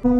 Hello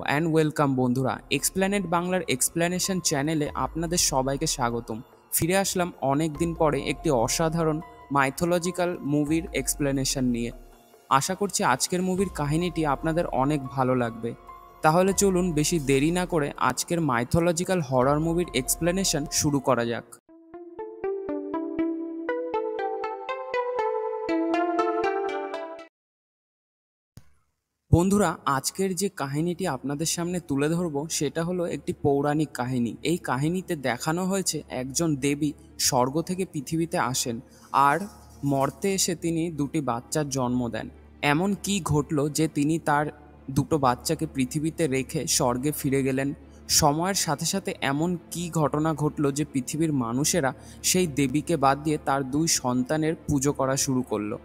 and welcome বন্ধুরা, এক্সপ্ল্যানেড বাংলার explanation চ্যানেলে আপনাদের সবাইকে স্বাগতম। ফিরে আসলাম অনেক দিন পরে একটি অসাধারণ মাইথোলজিক্যাল মুভির এক্সপ্ল্যানেশন নিয়ে। আশা করছি আজকের মুভির কাহিনীটি আপনাদের অনেক ভালো লাগবে। তাহলে চলুন বেশি দেরি না করে আজকের মাইথোলজিক্যাল হরর মুভির এক্সপ্ল্যানেশন শুরু করা যাক। বন্ধুরা, আজকের যে কাহিনীটি আপনাদের সামনে তুলে ধরব সেটা হলো একটি পৌরাণিক কাহিনী। এই কাহিনীতে দেখানো হয়েছে একজন দেবী স্বর্গ থেকে পৃথিবীতে আসেন আর মর্তে এসে তিনি দুটি বাচ্চার জন্ম দেন। এমন কি ঘটল যে তিনি তার দুটো বাচ্চাকে পৃথিবীতে রেখে স্বর্গে ফিরে গেলেন? সময়ের সাথে সাথে এমন কি ঘটনা ঘটল যে পৃথিবীর মানুষেরা সেই দেবীকে বাদ দিয়ে তার দুই সন্তানের পুজো করা শুরু করলো?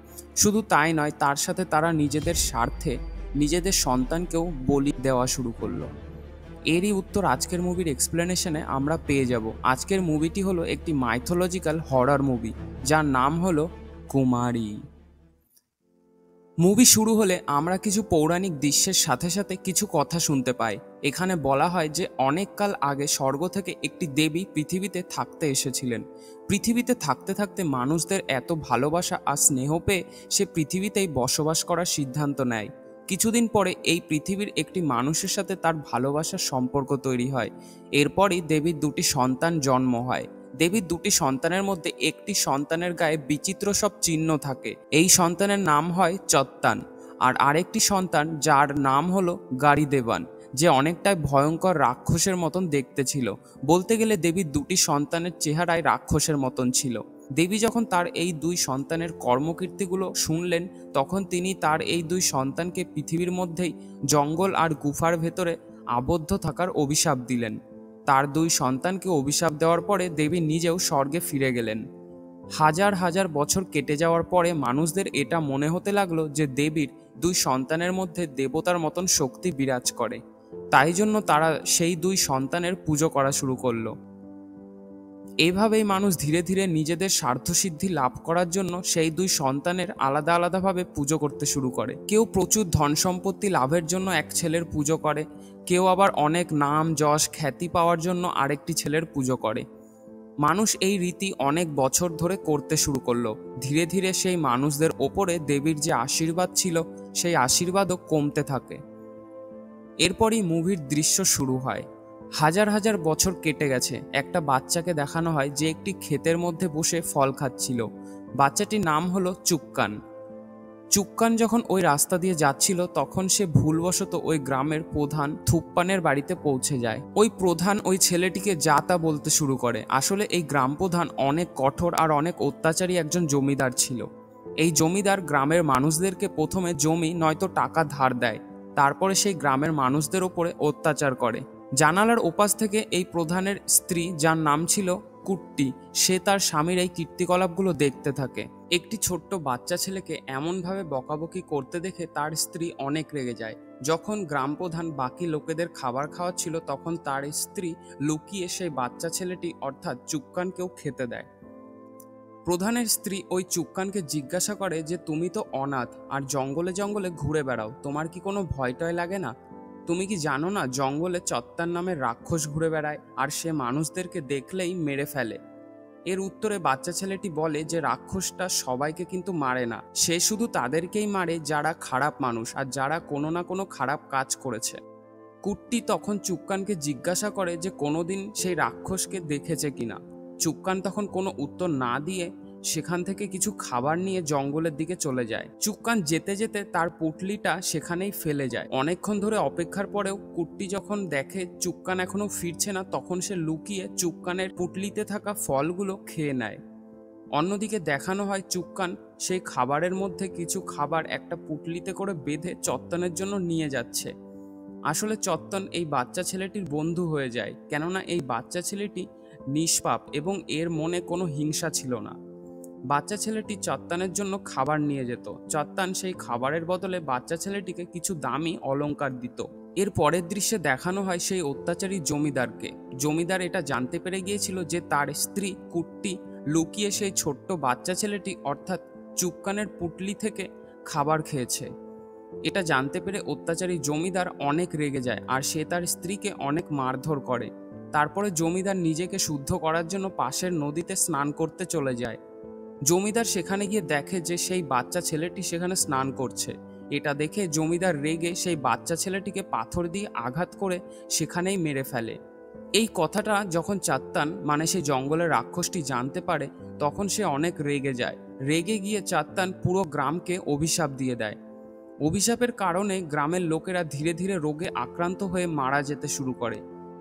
শুধু তাই নয়, তার সাথে তারা নিজেদের স্বার্থে নিজেদের সন্তানকেও বলি দেওয়া শুরু করলো। এরই উত্তর আজকের মুভির এক্সপ্লেনেশনে আমরা পেয়ে যাব। আজকের মুভিটি হলো একটি মাইথোলজিক্যাল হরর মুভি যার নাম হলো কুমারী। মুভি শুরু হলে আমরা কিছু পৌরাণিক দৃশ্যের সাথে সাথে কিছু কথা শুনতে পাই। এখানে বলা হয় যে অনেক কাল আগে স্বর্গ থেকে একটি দেবী পৃথিবীতে থাকতে এসেছিলেন। পৃথিবীতে থাকতে থাকতে মানুষদের এত ভালোবাসা আর স্নেহ পেয়ে সে পৃথিবীতেই বসবাস করার সিদ্ধান্ত নেয়। কিছুদিন পরে এই পৃথিবীর একটি মানুষের সাথে তার ভালোবাসার সম্পর্ক তৈরি হয়। এরপরই দেবীর দুটি সন্তান জন্ম হয়। দেবীর দুটি সন্তানের মধ্যে একটি সন্তানের গায়ে বিচিত্র সব চিহ্ন থাকে। এই সন্তানের নাম হয় চত্তান, আর আরেকটি সন্তান যার নাম হলো গাড়িদেবান, যে অনেকটাই ভয়ঙ্কর রাক্ষসের মতন দেখতে ছিল। বলতে গেলে দেবীর দুটি সন্তানের চেহারায় রাক্ষসের মতন ছিল। দেবী যখন তার এই দুই সন্তানের কর্মকীর্তিগুলো শুনলেন, তখন তিনি তার এই দুই সন্তানকে পৃথিবীর মধ্যেই জঙ্গল আর গুফার ভেতরে আবদ্ধ থাকার অভিশাপ দিলেন। তার দুই সন্তানকে অভিশাপ দেওয়ার পরে দেবী নিজেও স্বর্গে ফিরে গেলেন। হাজার হাজার বছর কেটে যাওয়ার পরে মানুষদের এটা মনে হতে লাগলো যে দেবীর দুই সন্তানের মধ্যে দেবতার মতন শক্তি বিরাজ করে। তাই জন্য তারা সেই দুই সন্তানের পুজো করা শুরু করলো। এভাবেই মানুষ ধীরে ধীরে নিজেদের স্বার্থসিদ্ধি লাভ করার জন্য সেই দুই সন্তানের আলাদা আলাদাভাবে পুজো করতে শুরু করে। কেউ প্রচুর ধন সম্পত্তি লাভের জন্য এক ছেলের পুজো করে, কেউ আবার অনেক নাম যশ খ্যাতি পাওয়ার জন্য আরেকটি ছেলের পুজো করে। মানুষ এই রীতি অনেক বছর ধরে করতে শুরু করলো। ধীরে ধীরে সেই মানুষদের ওপরে দেবীর যে আশীর্বাদ ছিল সেই আশীর্বাদও কমতে থাকে। এরপরই মুভির দৃশ্য শুরু হয়। হাজার হাজার বছর কেটে গেছে। একটা বাচ্চাকে দেখানো হয় যে একটি ক্ষেতের মধ্যে বসে ফল খাচ্ছিল। বাচ্চাটির নাম হলো চুক্কান। চুক্কান যখন ওই রাস্তা দিয়ে যাচ্ছিল তখন সে ভুলবশত ওই গ্রামের প্রধান থুপ্পানের বাড়িতে পৌঁছে যায়। ওই প্রধান ওই ছেলেটিকে যা তা বলতে শুরু করে। আসলে এই গ্রাম প্রধান অনেক কঠোর আর অনেক অত্যাচারী একজন জমিদার ছিল। এই জমিদার গ্রামের মানুষদেরকে প্রথমে জমি নয়তো টাকা ধার দেয়, তারপরে সেই গ্রামের মানুষদের ওপরে অত্যাচার করে। জানালার ওপাশ থেকে এই প্রধানের স্ত্রী, যার নাম ছিল কুট্টি, সে তার স্বামীর এই কীর্তিকলাপগুলো দেখতে থাকে। একটি ছোট্ট বাচ্চা ছেলেকে এমনভাবে বকাবকি করতে দেখে তার স্ত্রী অনেক রেগে যায়। যখন গ্রাম প্রধান বাকি লোকেদের খাবার খাওয়াচ্ছিল তখন তার স্ত্রী লুকিয়ে সেই বাচ্চা ছেলেটি অর্থাৎ চুক্কানকেও খেতে দেয়। প্রধানের স্ত্রী ওই চুক্কানকে জিজ্ঞাসা করে যে তুমি তো অনাথ আর জঙ্গলে জঙ্গলে ঘুরে বেড়াও, তোমার কি কোনো ভয় টয় লাগে না? তুমি কি জানো না জঙ্গলে চত্তান নামের রাক্ষস ঘুরে বেড়ায় আর সে মানুষদেরকে দেখলেই মেরে ফেলে? এর উত্তরে বাচ্চা ছেলেটি বলে যে রাক্ষসটা সবাইকে কিন্তু মারে না, সে শুধু তাদেরকেই মারে যারা খারাপ মানুষ আর যারা কোনো না কোনো খারাপ কাজ করেছে। কুট্টি তখন চুক্কানকে জিজ্ঞাসা করে যে কোনোদিন সেই রাক্ষসকে দেখেছে কিনা। চুক্কান তখন কোনো উত্তর না দিয়ে সেখান থেকে কিছু খাবার নিয়ে জঙ্গলের দিকে চলে যায়। চুক্কান যেতে যেতে তার পুটলিটা সেখানেই ফেলে যায়। অনেকক্ষণ ধরে অপেক্ষার পরেও কুট্টি যখন দেখে চুক্কান এখনো ফিরছে না, তখন সে লুকিয়ে চুক্কানের পুটলিতে থাকা ফলগুলো খেয়ে নেয়। অন্যদিকে দেখানো হয় চুক্কান সেই খাবারের মধ্যে কিছু খাবার একটা পুটলিতে করে বেঁধে চত্তানের জন্য নিয়ে যাচ্ছে। আসলে চত্তান এই বাচ্চা ছেলেটির বন্ধু হয়ে যায়, কেননা এই বাচ্চা ছেলেটি নিষ্পাপ এবং এর মনে কোনো হিংসা ছিল না। বাচ্চা ছেলেটি চাত্তানের জন্য খাবার নিয়ে যেত। চাত্তান সেই খাবারের বদলে বাচ্চা ছেলেটিকে কিছু দামি অলংকার দিত। এর পরের দৃশ্যে দেখানো হয় সেই অত্যাচারী জমিদারকে। জমিদার এটা জানতে পেরে গিয়েছিল যে তার স্ত্রী কুট্টি লুকিয়ে সেই ছোট্ট বাচ্চা ছেলেটি অর্থাৎ চুক্কানের পুটলি থেকে খাবার খেয়েছে। এটা জানতে পেরে অত্যাচারী জমিদার অনেক রেগে যায় আর সে তার স্ত্রীকে অনেক মারধর করে। তারপরে জমিদার নিজেকে শুদ্ধ করার জন্য পাশের নদীতে স্নান করতে চলে যায়। জমিদার সেখানে গিয়ে দেখে যে সেই বাচ্চা ছেলেটি সেখানে স্নান করছে। এটা দেখে জমিদার রেগে সেই বাচ্চা ছেলেটিকে পাথর দিয়ে আঘাত করে সেখানেই মেরে ফেলে। এই কথাটা যখন চাত্তান মানে সেই জঙ্গলের রাক্ষসটি জানতে পারে তখন সে অনেক রেগে যায়। রেগে গিয়ে চাত্তান পুরো গ্রামকে অভিশাপ দিয়ে দেয়। অভিশাপের কারণে গ্রামের লোকেরা ধীরে ধীরে রোগে আক্রান্ত হয়ে মারা যেতে শুরু করে।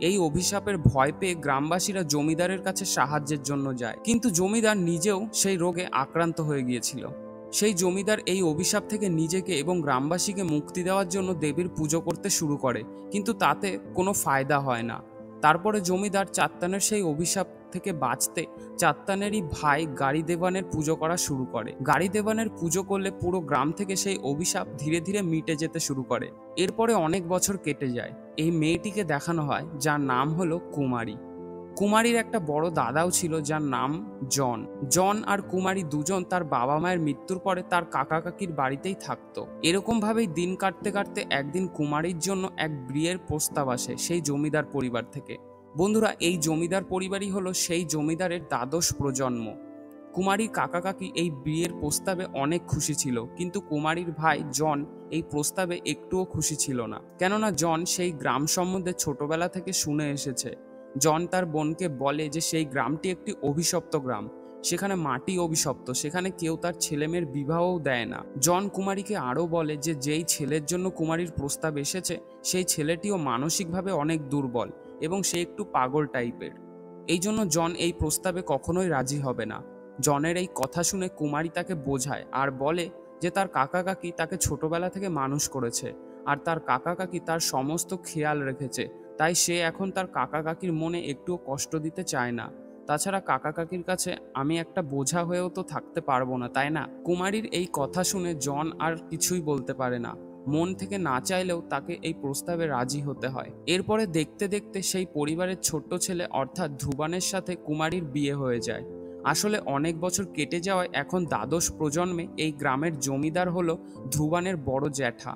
এই অভিশাপের ভয় পেয়ে গ্রামবাসীরা জমিদারের কাছে সাহায্যের জন্য যায়, কিন্তু জমিদার নিজেও সেই রোগে আক্রান্ত হয়ে গিয়েছিল। সেই জমিদার এই অভিশাপ থেকে নিজেকে এবং গ্রামবাসীকে মুক্তি দেওয়ার জন্য দেবীর পুজো করতে শুরু করে, কিন্তু তাতে কোনো ফায়দা হয় না। তারপরে জমিদার চাত্তানের সেই অভিশাপ থেকে বাঁচতে চাত্তানেরই ভাই গাড়ি দেবানের পুজো করা শুরু করে। গাড়ি দেবানের পুজো করলে পুরো গ্রাম থেকে সেই অভিশাপ ধীরে ধীরে মিটে যেতে শুরু করে। এরপরে অনেক বছর কেটে যায়। এই মেয়েটিকে দেখানো হয় যার নাম হলো কুমারী। কুমারীর একটা বড় দাদাও ছিল যার নাম জন। জন আর কুমারী দুজন তার বাবা মায়ের মৃত্যুর পরে তার কাকা কাকির বাড়িতেই থাকতো। এরকম ভাবেই দিন কাটতে কাটতে একদিন কুমারীর জন্য এক বিয়ের প্রস্তাব আসে সেই জমিদার পরিবার থেকে। বন্ধুরা, এই জমিদার পরিবারই হলো সেই জমিদারের দ্বাদশ প্রজন্ম। কুমারীর কাকা কাকি এই বিয়ের প্রস্তাবে অনেক খুশি ছিল, কিন্তু কুমারীর ভাই জন এই প্রস্তাবে একটুও খুশি ছিল না। কেননা জন সেই গ্রাম সম্বন্ধে ছোটবেলা থেকে শুনে এসেছে। জন তার বোনকে বলে যে সেই গ্রামটি একটি অভিশপ্ত গ্রাম, সেখানে মাটি অভিশপ্ত, সেখানে কেউ তার ছেলেমেয়ের বিবাহও দেয় না। জন কুমারীকে আরও বলে যে যেই ছেলের জন্য কুমারীর প্রস্তাব এসেছে সেই ছেলেটিও মানসিকভাবে অনেক দুর্বল এবং সে একটু পাগল টাইপের। এই জন্য জন এই প্রস্তাবে কখনোই রাজি হবে না। জনের এই কথা শুনে কুমারী তাকে বোঝায় আর বলে যে তার কাকা কাকি তাকে ছোটবেলা থেকে মানুষ করেছে আর তার কাকা কাকি তার সমস্ত খেয়াল রেখেছে, তাই সে এখন তার কাকা কাকির মনে একটুও কষ্ট দিতে চায় না। তাছাড়া কাকা কাকির কাছে আমি একটা বোঝা হয়েও তো থাকতে পারবো না, তাই না? কুমারীর এই কথা শুনে জন আর কিছুই বলতে পারে না। মন থেকে না চাইলেও তাকে এই প্রস্তাবে রাজি হতে হয়। এরপরে দেখতে দেখতে সেই পরিবারের ছোট্ট ছেলে অর্থাৎ ধ্রুবানের সাথে কুমারীর বিয়ে হয়ে যায়। আসলে অনেক বছর কেটে যাওয়ায় এখন দ্বাদশ প্রজন্মে এই গ্রামের জমিদার হলো ধ্রুবানের বড় জ্যাঠা।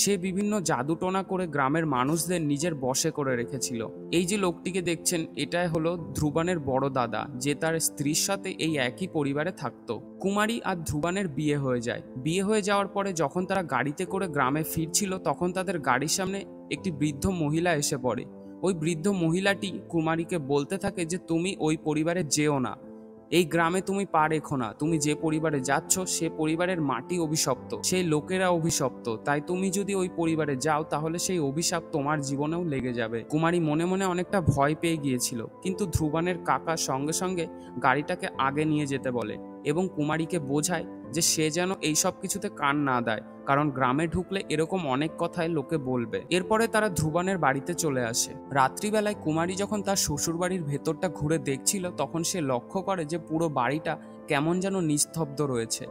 সে বিভিন্ন জাদুটোনা করে গ্রামের মানুষদের নিজের বশে করে রেখেছিল। এই যে লোকটিকে দেখছেন এটাই হলো ধ্রুবানের বড় দাদা, যে তার স্ত্রীর সাথে এই একই পরিবারে থাকতো। কুমারী আর ধ্রুবানের বিয়ে হয়ে যায়। বিয়ে হয়ে যাওয়ার পরে যখন তারা গাড়িতে করে গ্রামে ফিরছিল তখন তাদের গাড়ির সামনে একটি বৃদ্ধ মহিলা এসে পড়ে। ওই বৃদ্ধ মহিলাটি কুমারীকে বলতে থাকে যে তুমি ওই পরিবারে যেও না, এই গ্রামে তুমি পা রেখো না, তুমি যে পরিবারে যাচ্ছ সে পরিবারের মাটি অভিশপ্ত, সেই লোকেরা অভিশপ্ত, তাই তুমি যদি ওই পরিবারে যাও তাহলে সেই অভিশাপ তোমার জীবনেও লেগে যাবে। কুমারী মনে মনে অনেকটা ভয় পেয়ে গিয়েছিল, কিন্তু ধ্রুবানের কাকা সঙ্গে সঙ্গে গাড়িটাকে আগে নিয়ে যেতে বলে এবং কুমারীকে বোঝায় যে সে যেন এই সব কিছুতে কান না দেয়, কারণ গ্রামে ঢুকলে এরকম অনেক কথাই লোকে বলবে। এরপরে তারা ধ্রুবানের বাড়িতে চলে আসে। রাত্রিবেলায় কুমারী যখন তার শ্বশুর বাড়ির ভেতরটা ঘুরে দেখছিল তখন সে লক্ষ্য করে যে পুরো বাড়িটা কেমন যেন নিস্তব্ধ রয়েছে।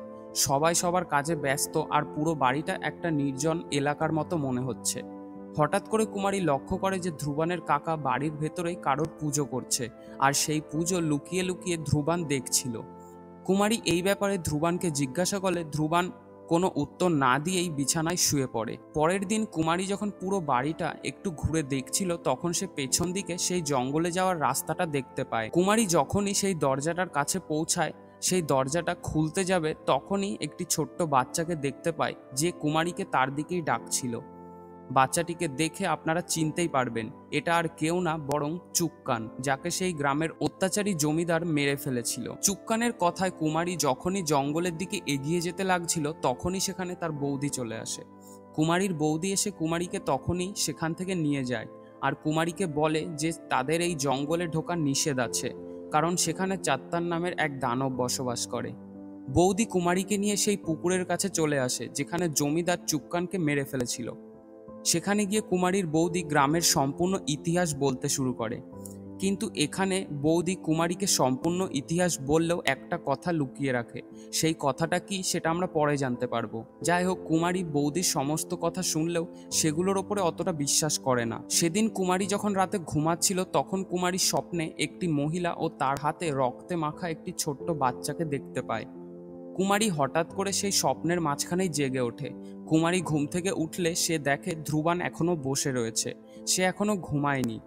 সবাই সবার কাজে ব্যস্ত আর পুরো বাড়িটা একটা নির্জন এলাকার মতো মনে হচ্ছে। হঠাৎ করে কুমারী লক্ষ্য করে যে ধ্রুবানের কাকা বাড়ির ভেতরেই কারোর পুজো করছে আর সেই পুজো লুকিয়ে লুকিয়ে ধ্রুবান দেখছিল। কুমারী এই ব্যাপারে ধ্রুবানকে জিজ্ঞাসা করলে ধ্রুবান কোনো উত্তর না দিয়েই বিছানায় শুয়ে পড়ে। পরের দিন কুমারী যখন পুরো বাড়িটা একটু ঘুরে দেখছিল তখন সে পেছন দিকে সেই জঙ্গলে যাওয়ার রাস্তাটা দেখতে পায়। কুমারী যখনই সেই দরজাটার কাছে পৌঁছায়, সেই দরজাটা খুলতে যাবে তখনই একটি ছোট্ট বাচ্চাকে দেখতে পায় যে কুমারীকে তার দিকেই ডাকছিল। বাচ্চাটিকে দেখে আপনারা চিনতেই পারবেন এটা আর কেউ না বরং চুক্কান, যাকে সেই গ্রামের অত্যাচারী জমিদার মেরে ফেলেছিল। চুক্কানের কথায় কুমারী যখনই জঙ্গলের দিকে এগিয়ে যেতে লাগছিল তখনই সেখানে তার বৌদি চলে আসে। কুমারীর বৌদি এসে কুমারীকে তখনই সেখান থেকে নিয়ে যায় আর কুমারীকে বলে যে তাদের এই জঙ্গলে ঢোকার নিষেধ আছে, কারণ সেখানে চাত্তান নামের এক দানব বসবাস করে। বৌদি কুমারীকে নিয়ে সেই পুকুরের কাছে চলে আসে যেখানে জমিদার চুক্কানকে মেরে ফেলেছিল। সেখানে গিয়ে কুমারীর বৌদি গ্রামের সম্পূর্ণ ইতিহাস বলতে শুরু করে। কিন্তু এখানে বৌদি কুমারীকে সম্পূর্ণ ইতিহাস বললেও একটা কথা লুকিয়ে রাখে। সেই কথাটা কি সেটা আমরা পরে জানতে পারবো। যাই হোক, কুমারী বৌদির সমস্ত কথা শুনলেও সেগুলোর ওপরে অতটা বিশ্বাস করে না। সেদিন কুমারী যখন রাতে ঘুমাচ্ছিল তখন কুমারী স্বপ্নে একটি মহিলা ও তার হাতে রক্তে মাখা একটি ছোট্ট বাচ্চাকে দেখতে পায়। কুমারী হঠাৎ করে সেই স্বপ্নের মাঝখানেই জেগে ওঠে। কুমারী ঘুম থেকে উঠলে সে দেখে ধ্রুবান এখনো বসে রয়েছে, সে এখনো ঘুমায়নি।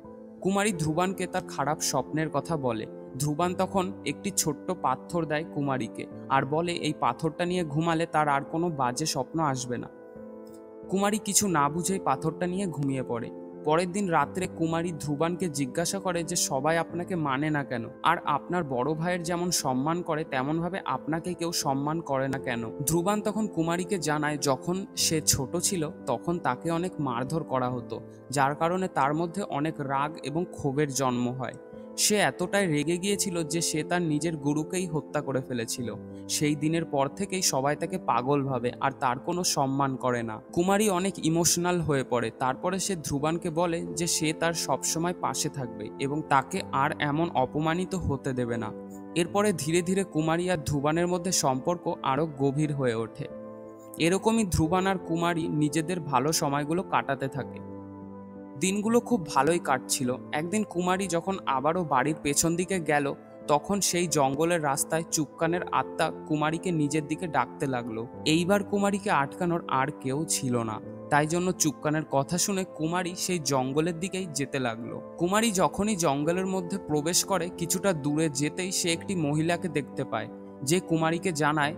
কুমারী ধ্রুবানকে তার খারাপ স্বপ্নের কথা বলে। ধ্রুবান তখন একটি ছোট্ট পাথর দেয় কুমারীকে আর বলে এই পাথরটা নিয়ে ঘুমালে তার আর কোনো বাজে স্বপ্ন আসবে না। কুমারী কিছু না বুঝেই পাথরটা নিয়ে ঘুমিয়ে পড়ে। পরের দিন রাত্রে কুমারী ধ্রুবানকে জিজ্ঞাসা করে যে সবাই আপনাকে মানে না কেন, আর আপনার বড় ভাইয়ের যেমন সম্মান করে তেমনভাবে আপনাকে কেউ সম্মান করে না কেন। ধ্রুবান তখন কুমারীকে জানায় যখন সে ছোট ছিল তখন তাকে অনেক মারধর করা হতো, যার কারণে তার মধ্যে অনেক রাগ এবং ক্ষোভের জন্ম হয়। সে এতটাই রেগে গিয়েছিল যে সে তার নিজের গুরুকেই হত্যা করে ফেলেছিল। সেই দিনের পর থেকেই সবাই তাকে পাগল ভাবে আর তার কোনো সম্মান করে না। কুমারী অনেক ইমোশনাল হয়ে পড়ে। তারপরে সে ধ্রুবানকে বলে যে সে তার সবসময় পাশে থাকবে এবং তাকে আর এমন অপমানিত হতে দেবে না। এরপরে ধীরে ধীরে কুমারী আর ধ্রুবানের মধ্যে সম্পর্ক আরও গভীর হয়ে ওঠে। এরকমই ধ্রুবান আর কুমারী নিজেদের ভালো সময়গুলো কাটাতে থাকে। দিনগুলো খুব ভালোই কাটছিল। একদিন কুমারী যখন আবারও বাড়ির পেছন দিকে গেল তখন সেই জঙ্গলের রাস্তায় চুপকানের আত্মা কুমারীকে নিজের দিকে ডাকতে লাগলো। এইবার কুমারীকে আটকানোর আর কেউ ছিল না, তাই জন্য চুপকানের কথা শুনে কুমারী সেই জঙ্গলের দিকেই যেতে লাগলো। কুমারী যখনই জঙ্গলের মধ্যে প্রবেশ করে কিছুটা দূরে যেতেই সে একটি মহিলাকে দেখতে পায়, যে কুমারীকে জানায়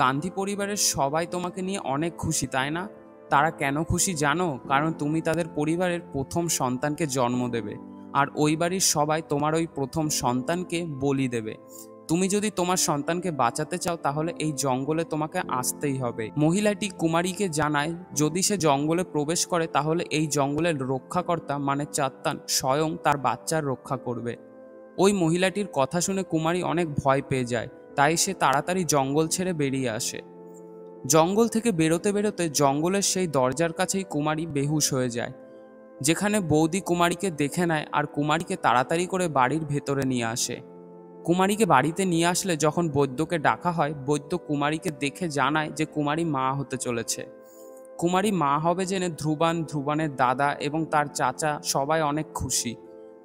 গান্ধী পরিবারের সবাই তোমাকে নিয়ে অনেক খুশি, তাই না? তারা কেন খুশি জানো? কারণ তুমি তাদের পরিবারের প্রথম সন্তানকে জন্ম দেবে, আর ওই বাড়ির সবাই তোমার ওই প্রথম সন্তানকে বলি দেবে। তুমি যদি তোমার সন্তানকে বাঁচাতে চাও তাহলে এই জঙ্গলে তোমাকে আসতেই হবে। মহিলাটি কুমারীকে জানায় যদি সে জঙ্গলে প্রবেশ করে তাহলে এই জঙ্গলের রক্ষাকর্তা মানে চাত্তান স্বয়ং তার বাচ্চার রক্ষা করবে। ওই মহিলাটির কথা শুনে কুমারী অনেক ভয় পেয়ে যায়, তাই সে তাড়াতাড়ি জঙ্গল ছেড়ে বেরিয়ে আসে। জঙ্গল থেকে বেরোতে বেরোতে জঙ্গলের সেই দরজার কাছেই কুমারী বেহুশ হয়ে যায়, যেখানে বৌদি কুমারীকে দেখে নেয় আর কুমারীকে তাড়াতাড়ি করে বাড়ির ভেতরে নিয়ে আসে। কুমারীকে বাড়িতে নিয়ে আসলে যখন বৈদ্যকে ডাকা হয়, বৈদ্য কুমারীকে দেখে জানায় যে কুমারী মা হতে চলেছে। কুমারী মা হবে জেনে ধ্রুবান, ধ্রুবানের দাদা এবং তার চাচা সবাই অনেক খুশি।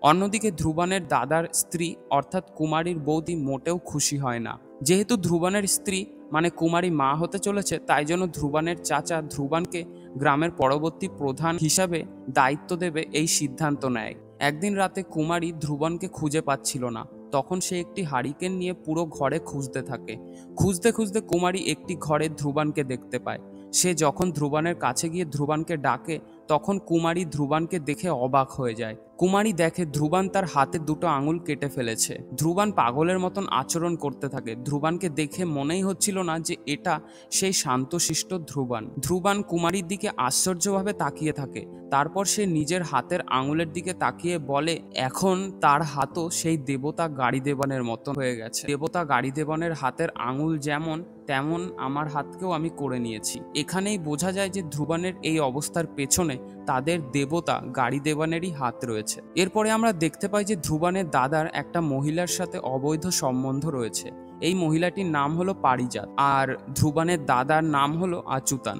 অন্যদিকে ধ্রুবানের দাদার স্ত্রী অর্থাৎ কুমারীর বৌদি মোটেও খুশি হয় না। যেহেতু ধ্রুবানের স্ত্রী মানে কুমারী মা হতে চলেছে, তাই জন্য ধ্রুবানের চাচা ধ্রুবানকে গ্রামের পরবর্তী প্রধান হিসাবে দায়িত্ব দেবে এই সিদ্ধান্ত নেয়। একদিন রাতে কুমারী ধ্রুবানকে খুঁজে পাচ্ছিল না, তখন সে একটি হারিকেন নিয়ে পুরো ঘরে খুঁজতে থাকে। খুঁজতে খুঁজতে কুমারী একটি ঘরে ধ্রুবানকে দেখতে পায়। সে যখন ধ্রুবানের কাছে গিয়ে ধ্রুবানকে ডাকে তখন কুমারী ধ্রুবানকে দেখে অবাক হয়ে যায়। কুমারী দেখে ধ্রুবান তার হাতে দুটো আঙুল কেটে ফেলেছে। ধ্রুবান পাগলের মতন আচরণ করতে থাকে। ধ্রুবানকে দেখে মনেই হচ্ছিল না যে এটা সেই শান্তশিষ্ট ধ্রুবান। ধ্রুবান কুমারীর দিকে আশ্চর্যভাবে তাকিয়ে থাকে। তারপর সে নিজের হাতের আঙুলের দিকে তাকিয়ে বলে এখন তার হাতও সেই দেবতা গাড়িদেবনের মতো হয়ে গেছে। দেবতা গাড়িদেবনের হাতের আঙুল যেমন তেমন আমার হাতকেও আমি করে নিয়েছি। এখানেই বোঝা যায় যে ধ্রুবানের এই অবস্থার পেছনে তাদের দেবতা গাড়িদেবনেরই হাত রয়েছে। এরপরে আমরা দেখতে পাই যে ধ্রুবানের দাদার একটা মহিলার সাথে অবৈধ সম্বন্ধ রয়েছে। এই মহিলাটির নাম হলো পারিজাত আর ধ্রুবানের দাদার নাম হলো আচুতান।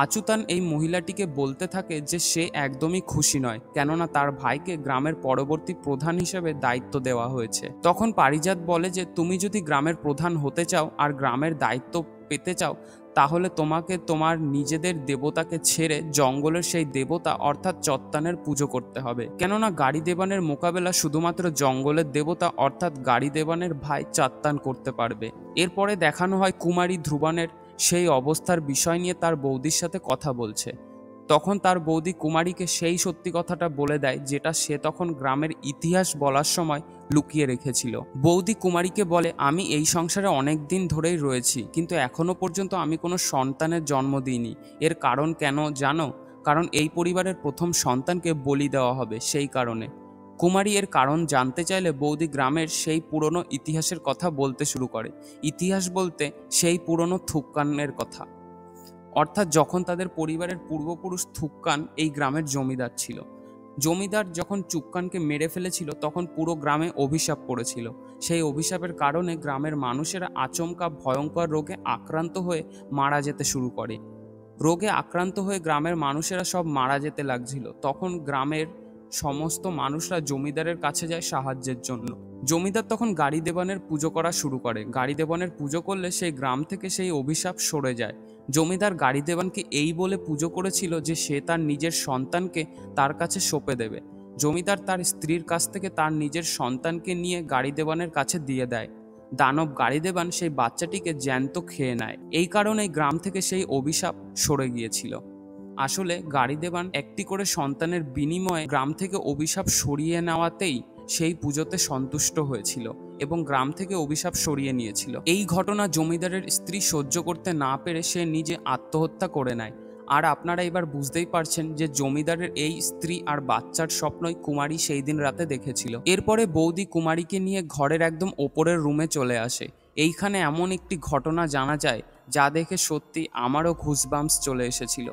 আচুতান এই মহিলাটিকে বলতে থাকে যে সে একদমই খুশি নয়, কেননা তার ভাইকে গ্রামের পরবর্তী প্রধান হিসেবে দায়িত্ব দেওয়া হয়েছে। তখন পারিজাত বলে যে তুমি যদি গ্রামের প্রধান হতে চাও আর গ্রামের দায়িত্ব পেতে চাও তাহলে তোমাকে তোমার নিজেদের দেবতাকে ছেড়ে জঙ্গলের সেই দেবতা অর্থাৎ চত্তানের পুজো করতে হবে, কেননা গাড়িদেবানের মোকাবেলা শুধুমাত্র জঙ্গলের দেবতা অর্থাৎ গাড়িদেবানের ভাই চাত্তান করতে পারবে। এরপরে দেখানো হয় কুমারী ধ্রুবানের সেই অবস্থার বিষয় নিয়ে তার বৌদির সাথে কথা বলছে। তখন তার বৌদি কুমারীকে সেই সত্যি কথাটা বলে দেয় যেটা সে তখন গ্রামের ইতিহাস বলার সময় লুকিয়ে রেখেছিল। বৌদি কুমারীকে বলে আমি এই সংসারে অনেক দিন ধরেই রয়েছি, কিন্তু এখনো পর্যন্ত আমি কোনো সন্তানের জন্ম দিইনি। এর কারণ কেন জানো? কারণ এই পরিবারের প্রথম সন্তানকে বলি দেওয়া হবে, সেই কারণে। কুমারী এর কারণ জানতে চাইলে বৌদি গ্রামের সেই পুরনো ইতিহাসের কথা বলতে শুরু করে। ইতিহাস বলতে সেই পুরনো থুক্কানের কথা, অর্থাৎ যখন তাদের পরিবারের পূর্বপুরুষ থুক্কান এই গ্রামের জমিদার ছিল। জমিদার যখন চুক্কানকে মেরে ফেলেছিল তখন পুরো গ্রামে অভিশাপ পড়েছিল। সেই অভিশাপের কারণে গ্রামের মানুষেরা আচমকা ভয়ঙ্কর রোগে আক্রান্ত হয়ে মারা যেতে শুরু করে। রোগে আক্রান্ত হয়ে গ্রামের মানুষেরা সব মারা যেতে লাগছিল। তখন গ্রামের সমস্ত মানুষরা জমিদারের কাছে যায় সাহায্যের জন্য। জমিদার তখন গাড়ি দেবানের পুজো করা শুরু করে। গাড়ি দেবানের পুজো করলে সেই গ্রাম থেকে সেই অভিশাপ সরে যায়। জমিদার গাড়ি দেবানকে এই বলে পুজো করেছিল যে সে তার নিজের সন্তানকে তার কাছে সঁপে দেবে। জমিদার তার স্ত্রীর কাছ থেকে তার নিজের সন্তানকে নিয়ে গাড়ি দেবানের কাছে দিয়ে দেয়। দানব গাড়ি দেবান সেই বাচ্চাটিকে জ্যান্ত খেয়ে নেয়। এই কারণেই গ্রাম থেকে সেই অভিশাপ সরে গিয়েছিল। আসলে গাড়ি দেবান একটি করে সন্তানের বিনিময়ে গ্রাম থেকে অভিশাপ সরিয়ে নেওয়াতেই সেই পুজোতে সন্তুষ্ট হয়েছিল এবং গ্রাম থেকে অভিশাপ সরিয়ে নিয়েছিল। এই ঘটনা জমিদারের স্ত্রী সহ্য করতে না পেরে সে নিজে আত্মহত্যা করে নেয়। আর আপনারা এবার বুঝতেই পারছেন যে জমিদারের এই স্ত্রী আর বাচ্চার স্বপ্নই কুমারী সেই দিন রাতে দেখেছিল। এরপরে বৌদি কুমারীকে নিয়ে ঘরের একদম ওপরের রুমে চলে আসে। এইখানে এমন একটি ঘটনা জানা যায় যা দেখে সত্যি আমারও ঘুসবাম্পস চলে এসেছিল।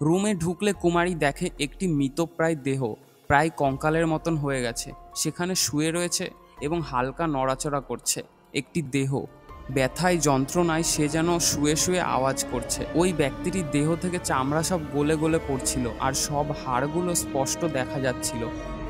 রুমে ঢুকলে কুমারী দেখে একটি মৃতপ্রায় দেহ, প্রায় কঙ্কালের মতন হয়ে গেছে, সেখানে শুয়ে রয়েছে এবং হালকা নড়াচড়া করছে। একটি দেহ ব্যথায় যন্ত্রণায় সে যেন শুয়ে শুয়ে আওয়াজ করছে। ওই ব্যক্তিটির দেহ থেকে চামড়া সব গলে গলে পড়ছিল আর সব হাড়গুলো স্পষ্ট দেখা যাচ্ছিল।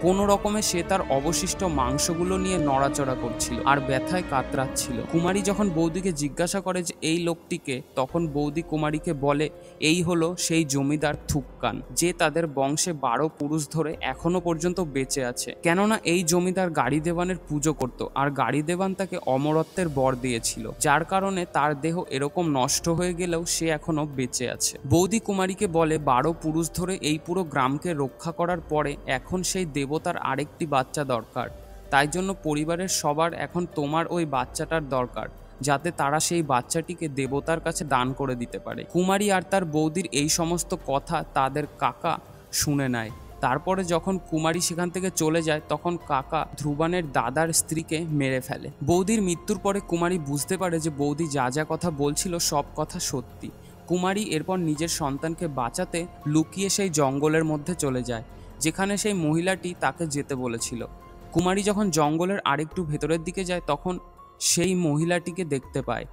কোনো রকমে সে তার অবশিষ্ট মাংসগুলো নিয়ে নড়াচড়া করছিল আর ব্যথায় কাতরাচ্ছিল। কুমারী যখন বৌদিকে জিজ্ঞাসা করে যে এই লোকটিকে, তখন বৌদি কুমারীকে বলে এই হলো সেই জমিদার থুক্কান, যে তাদের বংশে 12 পুরুষ ধরে এখনো পর্যন্ত বেঁচে আছে। কেননা এই জমিদার গাড়ি দেবানের পুজো করত আর গাড়ি দেবান তাকে অমরত্বের বর দিয়েছিল, যার কারণে তার দেহ এরকম নষ্ট হয়ে গেলেও সে এখনো বেঁচে আছে। বৌদি কুমারীকে বলে 12 পুরুষ ধরে এই পুরো গ্রামকে রক্ষা করার পরে এখন সেই দেবতার আরেকটি বাচ্চা দরকার। তাই জন্য পরিবারের সবার এখন তোমার ওই বাচ্চাটার দরকার, যাতে তারা সেই বাচ্চাটিকে দেবতার কাছে দান করে দিতে পারে। কুমারী আর তার বৌদির এই সমস্ত কথা তাদের কাকা শুনে নেয়। তারপরে যখন কুমারী সেখান থেকে চলে যায় তখন কাকা ধ্রুবানের দাদার স্ত্রীকে মেরে ফেলে। বৌদির মৃত্যুর পরে কুমারী বুঝতে পারে যে বৌদি যা যা কথা বলছিল সব কথা সত্যি। কুমারী এরপর নিজের সন্তানকে বাঁচাতে লুকিয়ে সেই জঙ্গলের মধ্যে চলে যায়, যেখানে সেই মহিলাটি তাকে যেতে বলেছিল। কুমারী যখন জঙ্গলের আরেকটু ভেতরের দিকে যায় তখন সেই মহিলাটিকে দেখতে পায়।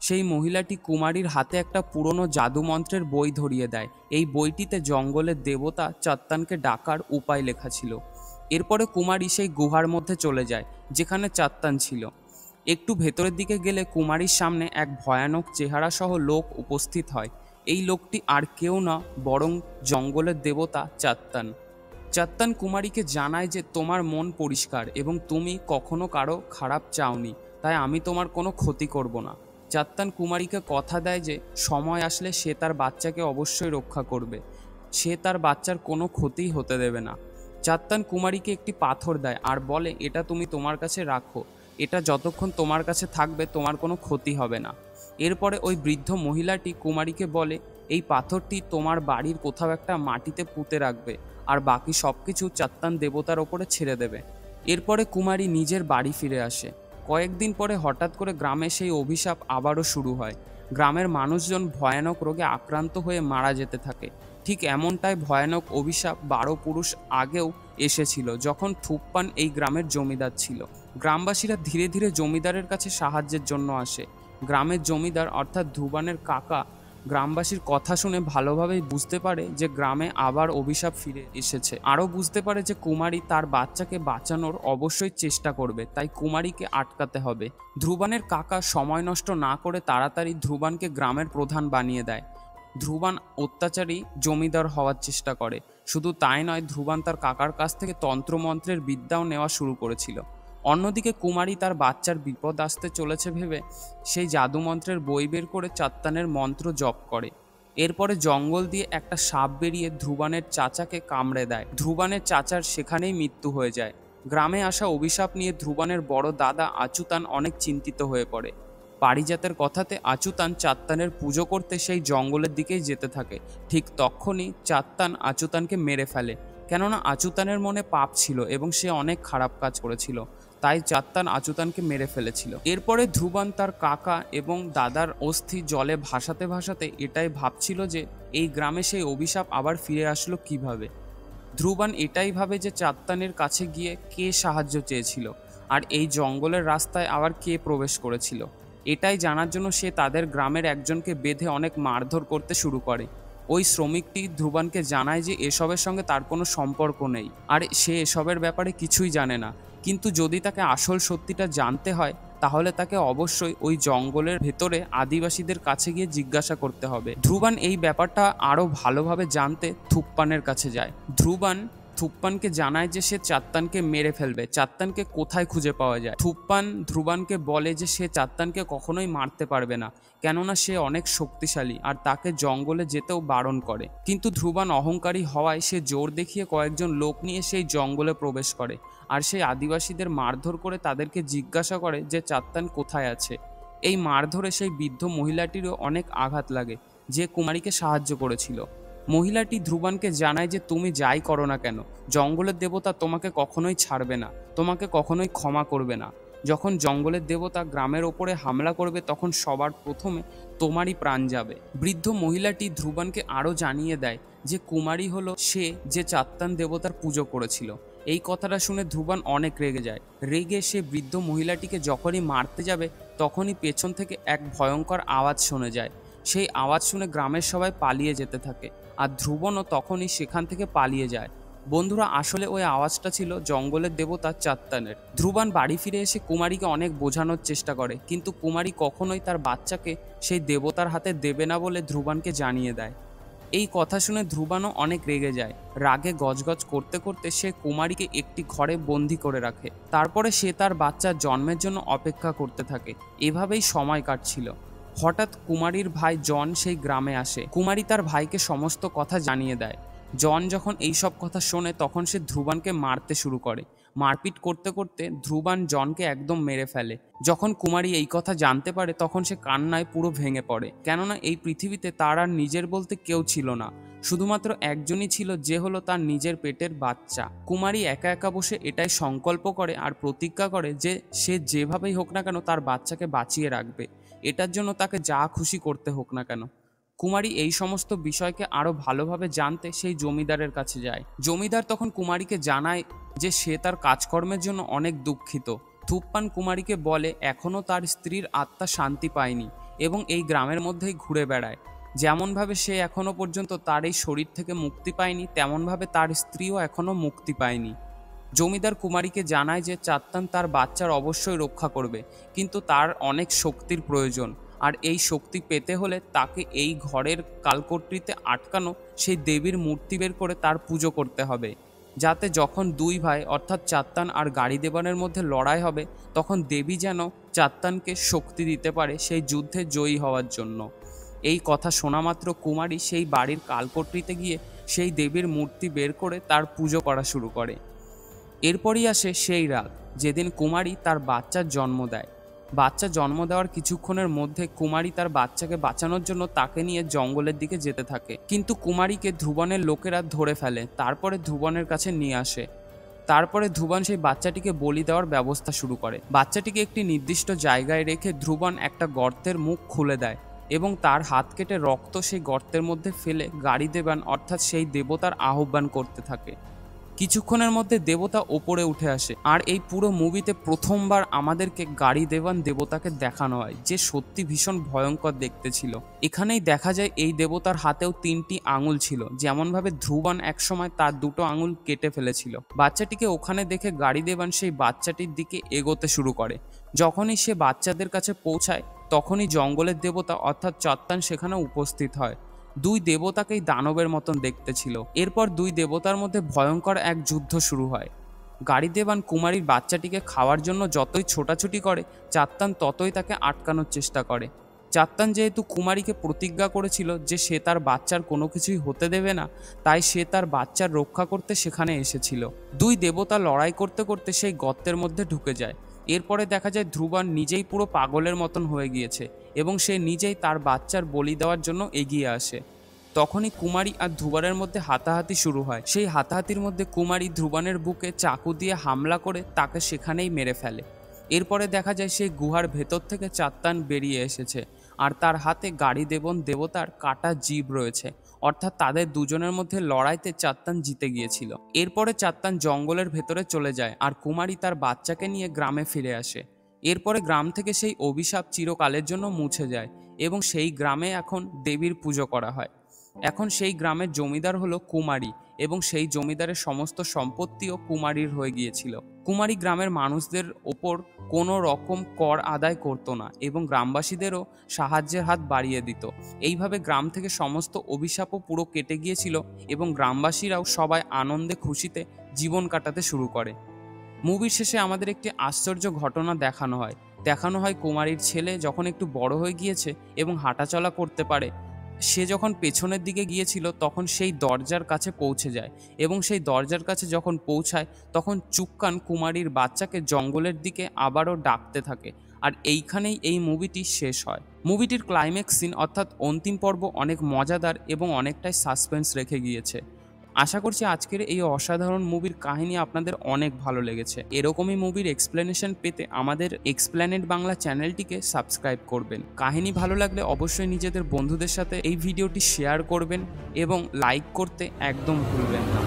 সেই মহিলাটি কুমারীর হাতে একটা পুরনো জাদুমন্ত্রের বই ধরিয়ে দেয়। এই বইটিতে জঙ্গলের দেবতা চাত্তানকে ডাকার উপায় লেখা ছিল। এরপরে কুমারী সেই গুহার মধ্যে চলে যায় যেখানে চাত্তান ছিল। একটু ভেতরের দিকে গেলে কুমারীর সামনে এক ভয়ানক চেহারা সহ লোক উপস্থিত হয়। এই লোকটি আর কেউ না বরং জঙ্গলের দেবতা চাত্তান। চাত্তান কুমারীকে জানায় যে তোমার মন পরিষ্কার এবং তুমি কখনো কারো খারাপ চাওনি, তাই আমি তোমার কোনো ক্ষতি করব না। চাত্তান কুমারীকে কথা দেয় যে সময় আসলে সে তার বাচ্চাকে অবশ্যই রক্ষা করবে, সে তার বাচ্চার কোনো ক্ষতিই হতে দেবে না। চাত্তান কুমারীকে একটি পাথর দেয় আর বলে এটা তুমি তোমার কাছে রাখো, এটা যতক্ষণ তোমার কাছে থাকবে তোমার কোনো ক্ষতি হবে না। এরপরে ওই বৃদ্ধ মহিলাটি কুমারীকে বলে এই পাথরটি তোমার বাড়ির কোথাও একটা মাটিতে পুঁতে রাখবে আর বাকি সব কিছু চাত্তান দেবতার ওপরে ছেড়ে দেবে। এরপরে কুমারী নিজের বাড়ি ফিরে আসে। কয়েকদিন পরে হঠাৎ করে গ্রামে সেই অভিশাপ আবারও শুরু হয়। গ্রামের মানুষজন ভয়ানক রোগে আক্রান্ত হয়ে মারা যেতে থাকে। ঠিক এমনটাই ভয়ানক অভিশাপ 12 পুরুষ আগেও এসেছিল যখন থুপ্পান এই গ্রামের জমিদার ছিল। গ্রামবাসীরা ধীরে ধীরে জমিদারের কাছে সাহায্যের জন্য আসে। গ্রামের জমিদার অর্থাৎ ধ্রুবানের কাকা গ্রামবাসীর কথা শুনে ভালোভাবেই বুঝতে পারে যে গ্রামে আবার অভিশাপ ফিরে এসেছে। আরও বুঝতে পারে যে কুমারী তার বাচ্চাকে বাঁচানোর অবশ্যই চেষ্টা করবে, তাই কুমারীকে আটকাতে হবে। ধ্রুবানের কাকা সময় নষ্ট না করে তাড়াতাড়ি ধ্রুবানকে গ্রামের প্রধান বানিয়ে দেয়। ধ্রুবান অত্যাচারী জমিদার হওয়ার চেষ্টা করে। শুধু তাই নয়, ধ্রুবান তার কাকার কাছ থেকে তন্ত্রমন্ত্রের বিদ্যাও নেওয়া শুরু করেছিল। অন্যদিকে কুমারী তার বাচ্চার বিপদ আসতে চলেছে ভেবে সেই জাদুমন্ত্রের বই বের করে চাত্তানের মন্ত্র জপ করে। এরপরে জঙ্গল দিয়ে একটা সাপ বেরিয়ে ধ্রুবানের চাচাকে কামড়ে দেয়। ধ্রুবানের চাচার সেখানেই মৃত্যু হয়ে যায়। গ্রামে আসা অভিশাপ নিয়ে ধ্রুবানের বড় দাদা আচুতান অনেক চিন্তিত হয়ে পড়ে। পারিজাতের কথাতে আচুতান চাত্তানের পুজো করতে সেই জঙ্গলের দিকেই যেতে থাকে। ঠিক তখনই চাত্তান আচুতানকে মেরে ফেলে, কেননা আচুতানের মনে পাপ ছিল এবং সে অনেক খারাপ কাজ করেছিল, তাই চাত্তান আচুতানকে মেরে ফেলেছিল। এরপরে ধ্রুবান তার কাকা এবং দাদার অস্থি জলে ভাসাতে ভাসাতে এটাই ভাবছিল যে এই গ্রামে সেই অভিশাপ আবার ফিরে আসলো কিভাবে। ধ্রুবান এটাই ভাবে যে চাত্তানের কাছে গিয়ে কে সাহায্য চেয়েছিল আর এই জঙ্গলের রাস্তায় আবার কে প্রবেশ করেছিল। এটাই জানার জন্য সে তাদের গ্রামের একজনকে বেঁধে অনেক মারধর করতে শুরু করে। ওই শ্রমিকটি ধ্রুবানকে জানায় যে এসবের সঙ্গে তার কোনো সম্পর্ক নেই আর সে এসবের ব্যাপারে কিছুই জানে না, কিন্তু যদি তাকে আসল সত্যিটা জানতে হয় তাহলে তাকে অবশ্যই ওই জঙ্গলের ভেতরে আদিবাসীদের কাছে গিয়ে জিজ্ঞাসা করতে হবে। ধ্রুবান এই ব্যাপারটা আরও ভালোভাবে জানতে থুপ্পানের কাছে যায়। ধ্রুবান থুপ্পানকে জানায় যে সে চাত্তানকে মেরে ফেলবে, চাত্তানকে কোথায় খুঁজে পাওয়া যায়। থুপ্পান ধ্রুবানকে বলে যে সে চাত্তানকে কখনোই মারতে পারবে না, কেননা সে অনেক শক্তিশালী আর তাকে জঙ্গলে যেতেও বারণ করে। কিন্তু ধ্রুবান অহংকারী হওয়ায় সে জোর দেখিয়ে কয়েকজন লোক নিয়ে সেই জঙ্গলে প্রবেশ করে আর সেই আদিবাসীদের মারধর করে তাদেরকে জিজ্ঞাসা করে যে চাত্তান কোথায় আছে। এই মারধরে সেই বৃদ্ধ মহিলাটিরও অনেক আঘাত লাগে যে কুমারীকে সাহায্য করেছিল। মহিলাটি ধ্রুবানকে জানায় যে তুমি যাই করো না কেন, জঙ্গলের দেবতা তোমাকে কখনোই ছাড়বে না, তোমাকে কখনোই ক্ষমা করবে না। যখন জঙ্গলের দেবতা গ্রামের ওপরে হামলা করবে তখন সবার প্রথমে তোমারই প্রাণ যাবে। বৃদ্ধ মহিলাটি ধ্রুবানকে আরও জানিয়ে দেয় যে কুমারী হলো সে যে চাত্তান দেবতার পুজো করেছিল। এই কথাটা শুনে ধ্রুবান অনেক রেগে যায়। রেগে সে বৃদ্ধ মহিলাটিকে যখনই মারতে যাবে তখনই পেছন থেকে এক ভয়ঙ্কর আওয়াজ শোনা যায়। সেই আওয়াজ শুনে গ্রামের সবাই পালিয়ে যেতে থাকে আর ধ্রুবনও তখনই সেখান থেকে পালিয়ে যায়। বন্ধুরা, আসলে ওই আওয়াজটা ছিল জঙ্গলের দেবতা চাত্তানের। ধ্রুবান বাড়ি ফিরে এসে কুমারীকে অনেক বোঝানোর চেষ্টা করে, কিন্তু কুমারী কখনোই তার বাচ্চাকে সেই দেবতার হাতে দেবে না বলে ধ্রুবানকে জানিয়ে দেয়। এই কথা শুনে ধ্রুবানও অনেক রেগে যায়। রাগে গজগজ করতে করতে সে কুমারীকে একটি ঘরে বন্দি করে রাখে। তারপরে সে তার বাচ্চার জন্মের জন্য অপেক্ষা করতে থাকে। এভাবেই সময় কাটছিল। হঠাৎ কুমারীর ভাই জন সেই গ্রামে আসে। কুমারী তার ভাইকে সমস্ত কথা জানিয়ে দেয়। জন যখন এইসব কথা শোনে তখন সে ধ্রুবানকে মারতে শুরু করে। মারপিট করতে করতে ধ্রুবান জনকে একদম মেরে ফেলে। যখন কুমারী এই কথা জানতে পারে তখন সে কান্নায় পুরো ভেঙে পড়ে, কেননা এই পৃথিবীতে তার আর নিজের বলতে কেউ ছিল না, শুধুমাত্র একজনই ছিল, যে হলো তার নিজের পেটের বাচ্চা। কুমারী একা একা বসে এটাই সংকল্প করে আর প্রতিজ্ঞা করে যে সে যেভাবেই হোক না কেন তার বাচ্চাকে বাঁচিয়ে রাখবে, এটার জন্য তাকে যা খুশি করতে হোক না কেন। কুমারী এই সমস্ত বিষয়কে আরও ভালোভাবে জানতে সেই জমিদারের কাছে যায়। জমিদার তখন কুমারীকে জানায় যে সে তার কাজকর্মের জন্য অনেক দুঃখিত। থুপ্পান কুমারীকে বলে এখনও তার স্ত্রীর আত্মা শান্তি পায়নি এবং এই গ্রামের মধ্যেই ঘুরে বেড়ায়। যেমনভাবে সে এখনও পর্যন্ত তার এই শরীর থেকে মুক্তি পায়নি, তেমনভাবে তার স্ত্রীও এখনও মুক্তি পায়নি। জমিদার কুমারীকে জানায় যে চাত্তান তার বাচ্চার অবশ্যই রক্ষা করবে, কিন্তু তার অনেক শক্তির প্রয়োজন, আর এই শক্তি পেতে হলে তাকে এই ঘরের কালকট্রিতে আটকানো সেই দেবীর মূর্তি বের করে তার পুজো করতে হবে, যাতে যখন দুই ভাই অর্থাৎ চাত্তান আর গাড়ি দেবানের মধ্যে লড়াই হবে তখন দেবী যেন চাত্তানকে শক্তি দিতে পারে সেই যুদ্ধে জয়ী হওয়ার জন্য। এই কথা শোনা মাত্র কুমারী সেই বাড়ির কালকট্রিতে গিয়ে সেই দেবীর মূর্তি বের করে তার পুজো করা শুরু করে। এরপরই আসে সেই রাত যেদিন কুমারী তার বাচ্চার জন্ম দেয়। বাচ্চা জন্ম দেওয়ার কিছুক্ষণের মধ্যে কুমারী তার বাচ্চাকে বাঁচানোর জন্য তাকে নিয়ে জঙ্গলের দিকে যেতে থাকে, কিন্তু কুমারীকে ধ্রুবনের লোকেরা ধরে ফেলে, তারপরে ধ্রুবনের কাছে নিয়ে আসে। তারপরে ধ্রুবন সেই বাচ্চাটিকে বলি দেওয়ার ব্যবস্থা শুরু করে। বাচ্চাটিকে একটি নির্দিষ্ট জায়গায় রেখে ধ্রুবন একটা গর্তের মুখ খুলে দেয় এবং তার হাত কেটে রক্ত সেই গর্তের মধ্যে ফেলে গাড়ি দেবান অর্থাৎ সেই দেবতার আহ্বান করতে থাকে। কিছুক্ষণের মধ্যে দেবতা ওপরে উঠে আসে আর এই পুরো মুভিতে প্রথমবার আমাদেরকে গাড়ি দেবান দেবতাকে দেখানো হয়, যে সত্যি ভীষণ ভয়ঙ্কর দেখতে ছিল। এখানেই দেখা যায় এই দেবতার হাতেও 3টি আঙুল ছিল, যেমনভাবে ধ্রুবন একসময় তার 2টো আঙুল কেটে ফেলেছিল। বাচ্চাটিকে ওখানে দেখে গাড়ি দেবান সেই বাচ্চাটির দিকে এগোতে শুরু করে। যখনই সে বাচ্চাদের কাছে পৌঁছায় তখনই জঙ্গলের দেবতা অর্থাৎ চাত্তান সেখানে উপস্থিত হয়। দুই দেবতাকেই দানবের মতন দেখতে ছিল। এরপর দুই দেবতার মধ্যে ভয়ঙ্কর এক যুদ্ধ শুরু হয়। গাড়ি দেবান কুমারীর বাচ্চাটিকে খাওয়ার জন্য যতই ছোটাছুটি করে চাত্তান ততই তাকে আটকানোর চেষ্টা করে। চাত্তান যেহেতু কুমারীকে প্রতিজ্ঞা করেছিল যে সে তার বাচ্চার কোনো কিছুই হতে দেবে না, তাই সে তার বাচ্চার রক্ষা করতে সেখানে এসেছিল। দুই দেবতা লড়াই করতে করতে সেই গর্তের মধ্যে ঢুকে যায়। এরপরে দেখা যায় ধ্রুবন নিজেই পুরো পাগলের মতন হয়ে গিয়েছে এবং সে নিজেই তার বাচ্চার বলি দেওয়ার জন্য এগিয়ে আসে। তখনই কুমারী আর ধ্রুবনের মধ্যে হাতাহাতি শুরু হয়। সেই হাতাহাতির মধ্যে কুমারী ধ্রুবনের বুকে চাকু দিয়ে হামলা করে তাকে সেখানেই মেরে ফেলে। এরপরে দেখা যায় সেই গুহার ভেতর থেকে চাত্তান বেরিয়ে এসেছে আর তার হাতে গাড়ি দেবন দেবতার কাটা জিভ রয়েছে, অর্থাৎ তাদের দুজনের মধ্যে লড়াইতে চাত্তান জিতে গিয়েছিল। এরপরে চাত্তান জঙ্গলের ভেতরে চলে যায় আর কুমারী তার বাচ্চাকে নিয়ে গ্রামে ফিরে আসে। এরপরে গ্রাম থেকে সেই অভিশাপ চিরকালের জন্য মুছে যায় এবং সেই গ্রামে এখন দেবীর পুজো করা হয়। এখন সেই গ্রামের জমিদার হলো কুমারী এবং সেই জমিদারের সমস্ত সম্পত্তিও কুমারীর হয়ে গিয়েছিল। কুমারী গ্রামের মানুষদের ওপর কোনো রকম কর আদায় করতো না এবং গ্রামবাসীদেরও সাহায্যের হাত বাড়িয়ে দিত। এইভাবে গ্রাম থেকে সমস্ত অভিশাপও পুরো কেটে গিয়েছিল এবং গ্রামবাসীরাও সবাই আনন্দে খুশিতে জীবন কাটাতে শুরু করে। মুভির শেষে আমাদের একটি আশ্চর্য ঘটনা দেখানো হয় কুমারীর ছেলে যখন একটু বড় হয়ে গিয়েছে এবং হাঁটাচলা করতে পারে, সে যখন পেছনের দিকে গিয়েছিল তখন সেই দরজার কাছে পৌঁছে যায় এবং সেই দরজার কাছে যখন পৌঁছায় তখন চুক্কান কুমারীর বাচ্চাকে জঙ্গলের দিকে আবারও ডাকতে থাকে। আর এইখানেই এই মুভিটি শেষ হয়। মুভিটির ক্লাইম্যাক্স সিন অর্থাৎ অন্তিম পর্ব অনেক মজাদার এবং অনেকটাই সাসপেন্স রেখে গিয়েছে। আশা করছি আজকের এই অসাধারণ মুভির কাহিনী আপনাদের অনেক ভালো লেগেছে। এরকমই মুভির এক্সপ্লেনেশন পেতে আমাদের এক্সপ্ল্যানেড বাংলা চ্যানেলটিকে সাবস্ক্রাইব করবেন। কাহিনী ভালো লাগলে অবশ্যই নিজেদের বন্ধুদের সাথে এই ভিডিওটি শেয়ার করবেন এবং লাইক করতে একদম ভুলবেন না।